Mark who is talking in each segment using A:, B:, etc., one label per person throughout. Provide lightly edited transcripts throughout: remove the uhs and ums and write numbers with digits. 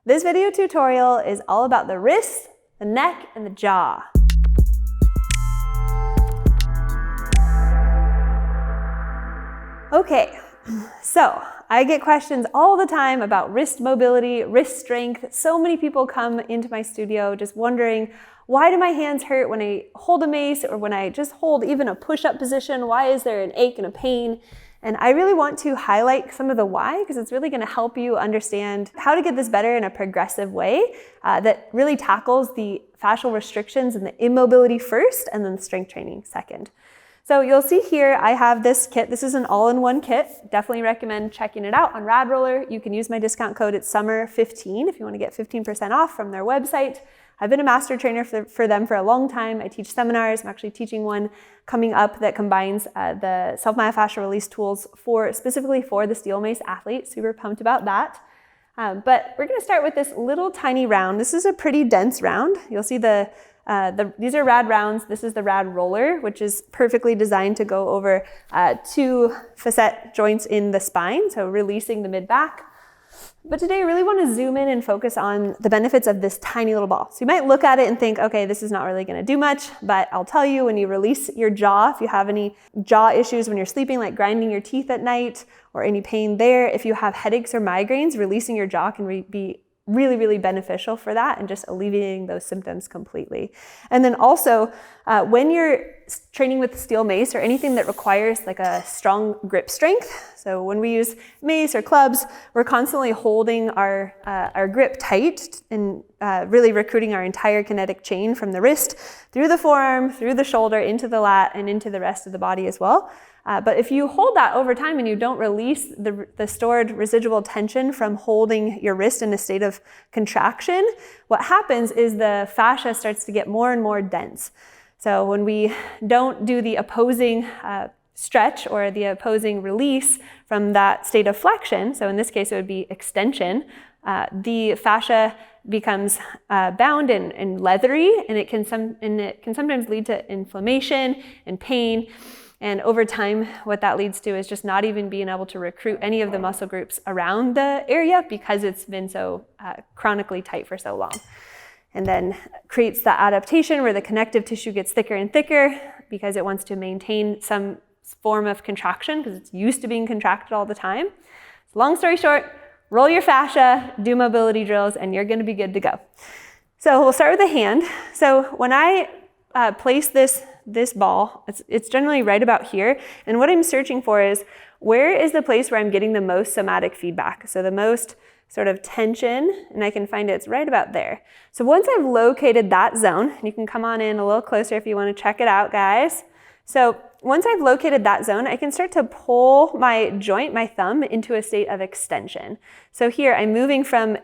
A: This video tutorial is all about the wrists, the neck, and the jaw. Okay, so I get questions all the time about wrist mobility, wrist strength. So many people come into my studio just wondering, why do my hands hurt when I hold a mace or when I just hold even a push-up position? Why is there an ache and a pain? And I really want to highlight some of the why, because it's really going to help you understand how to get this better in a progressive way that really tackles the fascial restrictions and the immobility first, and then the strength training second. So you'll see here, I have this kit. This is an all-in-one kit. Definitely recommend checking it out on RAD Roller. You can use my discount code. It's SUMMER15 if you want to get 15% off from their website. I've been a master trainer for them for a long time. I teach seminars. I'm actually teaching one coming up that combines the self-myofascial release tools specifically for the steel mace athlete. Super pumped about that. But we're going to start with this little tiny round. This is a pretty dense round. You'll see these are RAD rounds. This is the RAD Roller, which is perfectly designed to go over 2 facet joints in the spine, so releasing the mid-back. But today I really want to zoom in and focus on the benefits of this tiny little ball. So you might look at it and think, okay, this is not really going to do much, but I'll tell you, when you release your jaw, if you have any jaw issues when you're sleeping, like grinding your teeth at night or any pain there, if you have headaches or migraines, releasing your jaw can be really, really beneficial for that and just alleviating those symptoms completely. And then also, when you're training with the steel mace or anything that requires like a strong grip strength, so when we use mace or clubs, we're constantly holding our grip tight and really recruiting our entire kinetic chain from the wrist through the forearm, through the shoulder, into the lat, and into the rest of the body as well. But if you hold that over time and you don't release the stored residual tension from holding your wrist in a state of contraction, what happens is the fascia starts to get more and more dense. So when we don't do the opposing stretch or the opposing release from that state of flexion, so in this case it would be extension, the fascia becomes bound and leathery, and it can sometimes lead to inflammation and pain. And over time, what that leads to is just not even being able to recruit any of the muscle groups around the area because it's been so chronically tight for so long. And then creates that adaptation where the connective tissue gets thicker and thicker because it wants to maintain some form of contraction because it's used to being contracted all the time. So long story short, roll your fascia, do mobility drills, and you're going to be good to go. So we'll start with the hand. So when I place this ball, it's generally right about here. And what I'm searching for is, where is the place where I'm getting the most somatic feedback? So the most sort of tension, and I can find it's right about there. So once I've located that zone, and you can come on in a little closer if you want to check it out, guys. So once I've located that zone, I can start to pull my joint, my thumb, into a state of extension. So here I'm moving from,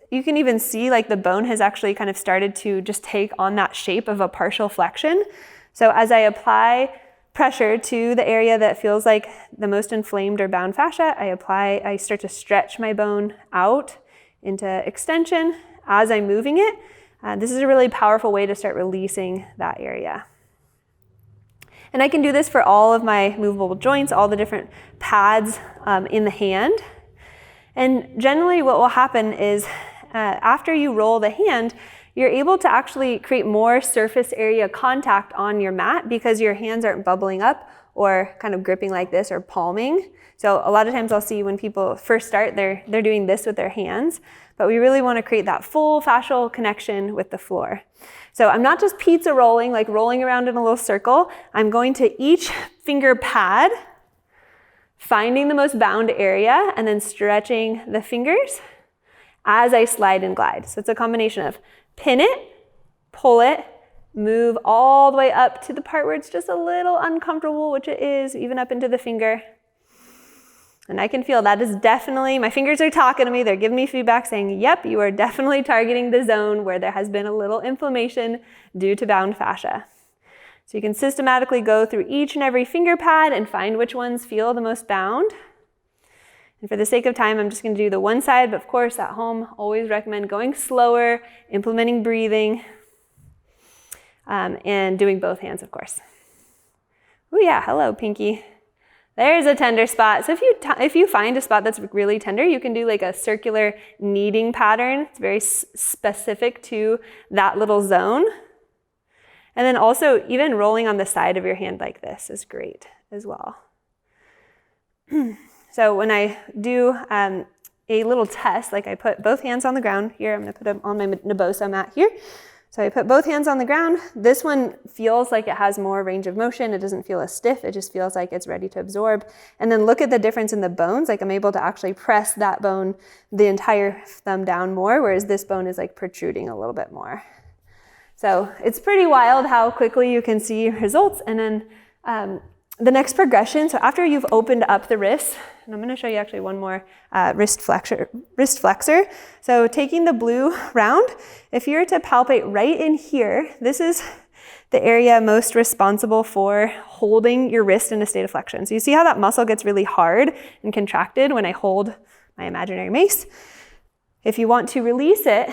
A: you can even see like the bone has actually kind of started to just take on that shape of a partial flexion. So as I apply pressure to the area that feels like the most inflamed or bound fascia, I start to stretch my bone out into extension as I'm moving it. This is a really powerful way to start releasing that area. And I can do this for all of my movable joints, all the different pads in the hand. And generally what will happen is after you roll the hand, you're able to actually create more surface area contact on your mat because your hands aren't bubbling up or kind of gripping like this or palming. So a lot of times I'll see when people first start, they're doing this with their hands, but we really want to create that full fascial connection with the floor. So I'm not just pizza rolling, like rolling around in a little circle. I'm going to each finger pad, finding the most bound area, and then stretching the fingers as I slide and glide. So it's a combination of pin it, pull it, move all the way up to the part where it's just a little uncomfortable, which it is, even up into the finger. And I can feel that is definitely, my fingers are talking to me, they're giving me feedback saying, yep, you are definitely targeting the zone where there has been a little inflammation due to bound fascia. So you can systematically go through each and every finger pad and find which ones feel the most bound. And for the sake of time, I'm just going to do the one side, but of course at home, always recommend going slower, implementing breathing, and doing both hands, of course. Oh yeah, hello, Pinky. There's a tender spot. So if you find a spot that's really tender, you can do like a circular kneading pattern. It's very specific to that little zone. And then also even rolling on the side of your hand like this is great as well. So when I do a little test, like I put both hands on the ground here, I'm gonna put them on my Nabosa mat here. So I put both hands on the ground. This one feels like it has more range of motion. It doesn't feel as stiff. It just feels like it's ready to absorb. And then look at the difference in the bones. Like I'm able to actually press that bone, the entire thumb down more, whereas this bone is like protruding a little bit more. So it's pretty wild how quickly you can see results. And then the next progression, so after you've opened up the wrist, and I'm gonna show you actually one more wrist flexor. So taking the blue round, if you were to palpate right in here, this is the area most responsible for holding your wrist in a state of flexion. So you see how that muscle gets really hard and contracted when I hold my imaginary mace? If you want to release it,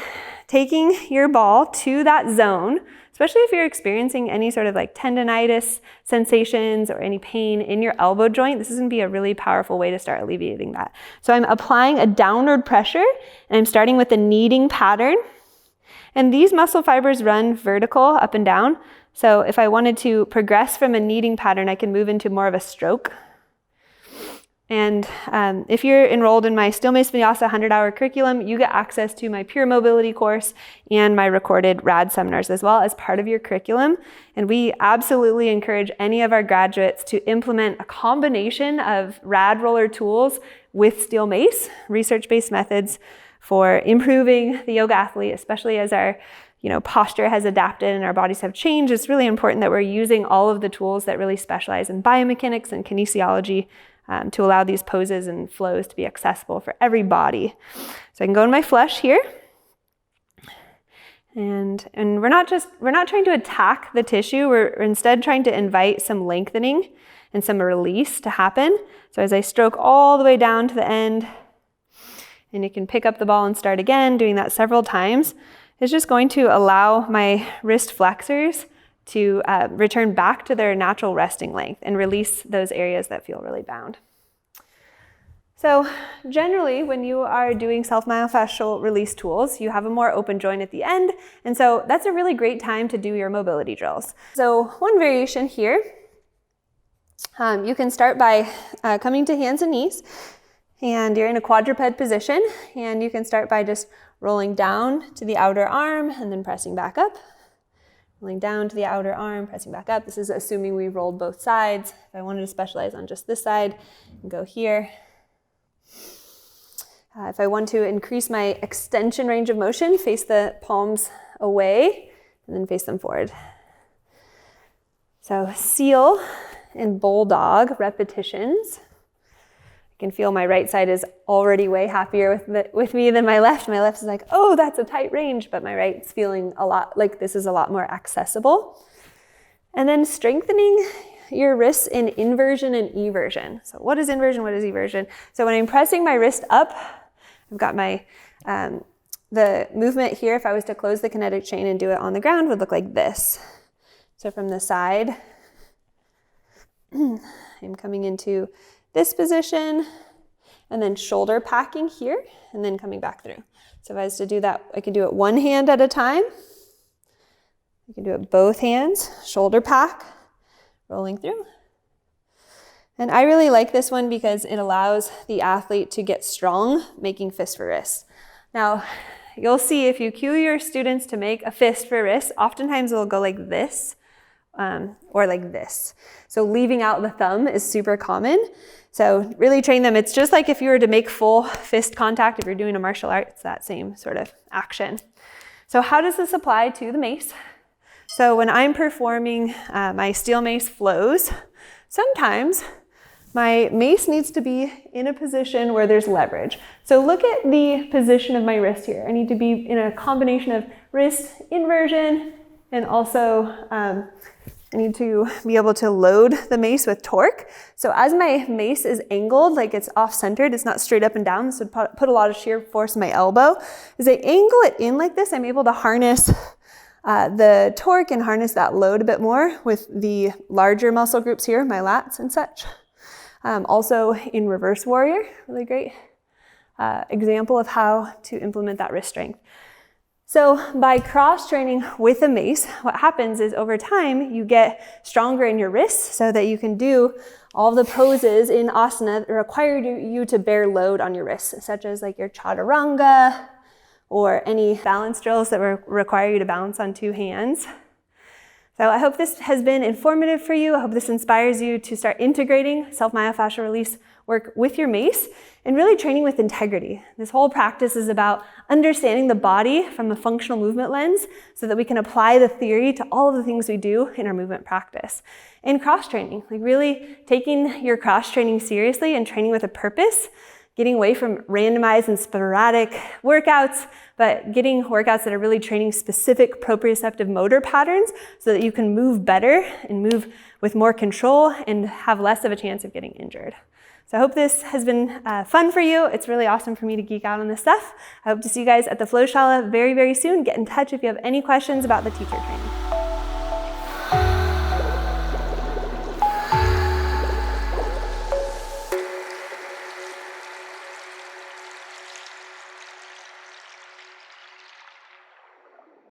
A: taking your ball to that zone, especially if you're experiencing any sort of like tendonitis sensations or any pain in your elbow joint, this is gonna be a really powerful way to start alleviating that. So I'm applying a downward pressure and I'm starting with a kneading pattern. And these muscle fibers run vertical up and down. So if I wanted to progress from a kneading pattern, I can move into more of a stroke. And if you're enrolled in my Steel Mace Vinyasa 100-hour curriculum, you get access to my Pure Mobility course and my recorded RAD seminars as well as part of your curriculum. And we absolutely encourage any of our graduates to implement a combination of RAD Roller tools with Steel Mace, research-based methods for improving the yoga athlete, especially as our posture has adapted and our bodies have changed. It's really important that we're using all of the tools that really specialize in biomechanics and kinesiology to allow these poses and flows to be accessible for every body. So I can go in my flush here. And we're not trying to attack the tissue. We're instead trying to invite some lengthening and some release to happen. So as I stroke all the way down to the end, and you can pick up the ball and start again, doing that several times, it's just going to allow my wrist flexors to return back to their natural resting length and release those areas that feel really bound. So generally, when you are doing self-myofascial release tools, you have a more open joint at the end, and so that's a really great time to do your mobility drills. So one variation here, you can start by coming to hands and knees, and you're in a quadruped position, and you can start by just rolling down to the outer arm and then pressing back up. Rolling down to the outer arm, pressing back up. This is assuming we rolled both sides. If I wanted to specialize on just this side, and go here. If I want to increase my extension range of motion, face the palms away and then face them forward. So seal and bulldog repetitions. I can feel my right side is already way happier with me than my left. My left is like, oh, that's a tight range, but my right's feeling a lot like this is a lot more accessible. And then strengthening your wrists in inversion and eversion. So what is inversion? What is eversion? So when I'm pressing my wrist up, I've got my, the movement here, if I was to close the kinetic chain and do it on the ground, would look like this. So from the side, I'm coming into this position, and then shoulder packing here, and then coming back through. So if I was to do that, I can do it one hand at a time. I can do it both hands, shoulder pack, rolling through. And I really like this one because it allows the athlete to get strong, making fist for wrist. Now, you'll see if you cue your students to make a fist for wrist, oftentimes it'll go like this, or like this. So leaving out the thumb is super common. So really train them. It's just like if you were to make full fist contact, if you're doing a martial art, it's that same sort of action. So how does this apply to the mace? So when I'm performing my steel mace flows, sometimes my mace needs to be in a position where there's leverage. So look at the position of my wrist here. I need to be in a combination of wrist inversion and also I need to be able to load the mace with torque. So as my mace is angled, like it's off-centered, it's not straight up and down, this would put a lot of shear force in my elbow. As I angle it in like this, I'm able to harness the torque and harness that load a bit more with the larger muscle groups here, my lats and such. Also in reverse warrior, really great example of how to implement that wrist strength. So by cross training with a mace, what happens is over time you get stronger in your wrists so that you can do all the poses in asana that require you to bear load on your wrists, such as like your chaturanga or any balance drills that require you to balance on 2 hands. So I hope this has been informative for you. I hope this inspires you to start integrating self-myofascial release work with your mace and really training with integrity. This whole practice is about understanding the body from a functional movement lens so that we can apply the theory to all of the things we do in our movement practice. And cross-training, like really taking your cross-training seriously and training with a purpose, getting away from randomized and sporadic workouts, but getting workouts that are really training specific proprioceptive motor patterns so that you can move better and move with more control and have less of a chance of getting injured. So I hope this has been fun for you. It's really awesome for me to geek out on this stuff. I hope to see you guys at the Flowshala very, very soon. Get in touch if you have any questions about the teacher training.